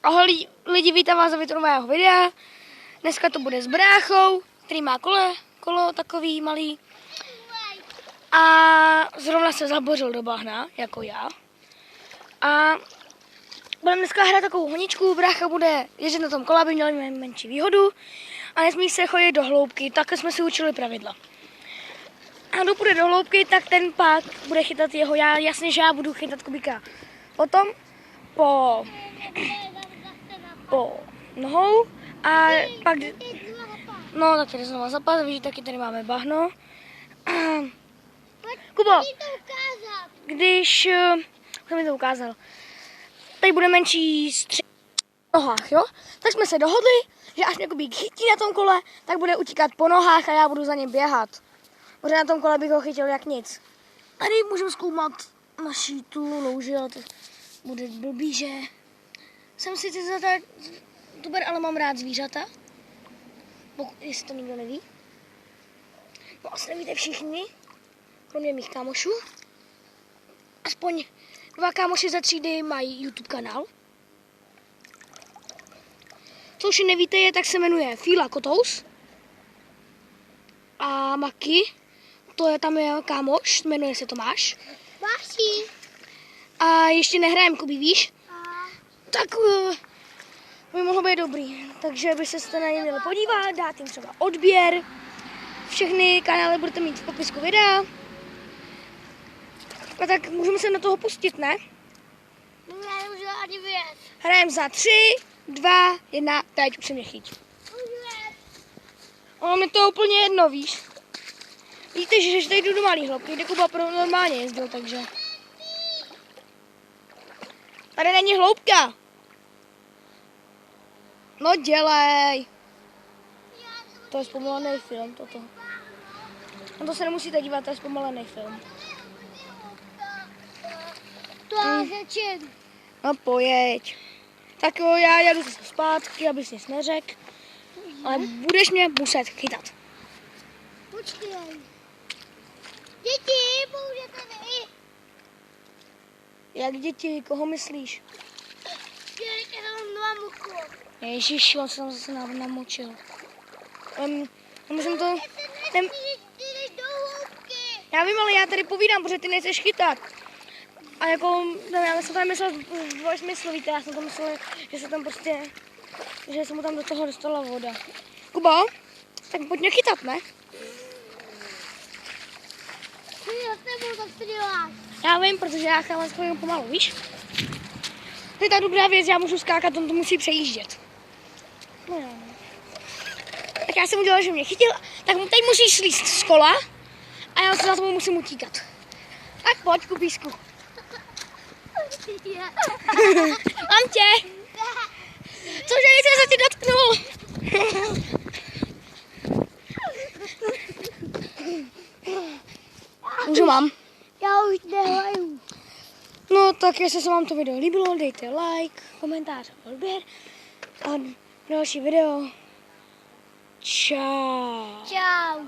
Ahoj lidi, vítám vás za nového videa. Dneska to bude s bráchou, který má kolo takový malý. A zrovna se zabořil do bahna, jako já. A budeme dneska hrát takovou honičku. Brácha bude jezdit na tom kole, aby měl menší výhodu. A nesmí se chodit do hloubky, tak jsme si učili pravidla. A kdo půjde do hloubky, tak ten pak bude chytat jeho. Jasně, že já budu chytat kubíka. Potom po nohou a pak, no tak tady znovu zapad, vidíte, taky tady máme bahno. Kubo, když, jsem mi to ukázal, tady bude menší střed v nohách, jo? Tak jsme se dohodli, že až mě kubík chytí na tom kole, tak bude utíkat po nohách a já budu za ním běhat. Protože na tom kole bych ho chytil jak nic. Tady můžeme zkoumat naší tu louži, ale to bude blbý, že jsem sice youtuber, ale mám rád zvířata. Jestli to nikdo neví. No asi nevíte všichni, kromě mých kámošů. Aspoň 2 kámoši ze třídy mají YouTube kanál. Co už nevíte je, tak se jmenuje Fíla Kotous. A Maki, tam je kámoš, jmenuje se Tomáš. Máši. A ještě nehrajem, Kubi, víš? Tak by mohlo být dobrý. Takže byste se na ně měli podívat, dát jim třeba odběr. Všechny kanály budete mít v popisku videa. A tak můžeme se na toho pustit, ne? No já nemůžu ani vyjet. Hrajem za 3, 2, 1, teď už se mě chyť. Ono mi to úplně jedno, víš? Víte, že tady jdu do malý hloubky, kde Kuba normálně jezdil, takže... Tady není hloubka. No dělej. To je zpomalený film, toto. No to se nemusíte dívat, to je zpomalený film. To já řečím. No pojeď. Tak jo, já jdu se zpátky, abys nic neřekl. Ale budeš mě muset chytat. Počkej. Děti, můžete vy. Jak děti, koho myslíš? Já mám 2 muchu. Ježiši, on se tam zase namočil. Můžeme to... Ty jdeš do hloubky. Já vím, ale já tady povídám, protože ty nechceš chytat. A jako, já jsem tam myslel v dvoj smyslu, víte, já jsem to myslel, že se tam prostě, že se mu tam do toho dostala voda. Kubo, tak pojď mě chytat, ne? Já s tebou tak to děláš. Já vím, protože já chodím pomalu, víš? To je ta dobrá věc, já můžu skákat, on to musí přejíždět. No. Tak já jsem udělala, že mě chytil, tak teď musíš slízt z kola a já se za tebou musím utíkat. Tak pojď, Kubísku. Mám tě. Cože jsem se ti dotknul. Můžu mám. Já už nehraju. No tak jestli se vám to video líbilo, dejte like, komentář a odběr. A další video. Čau. Čau.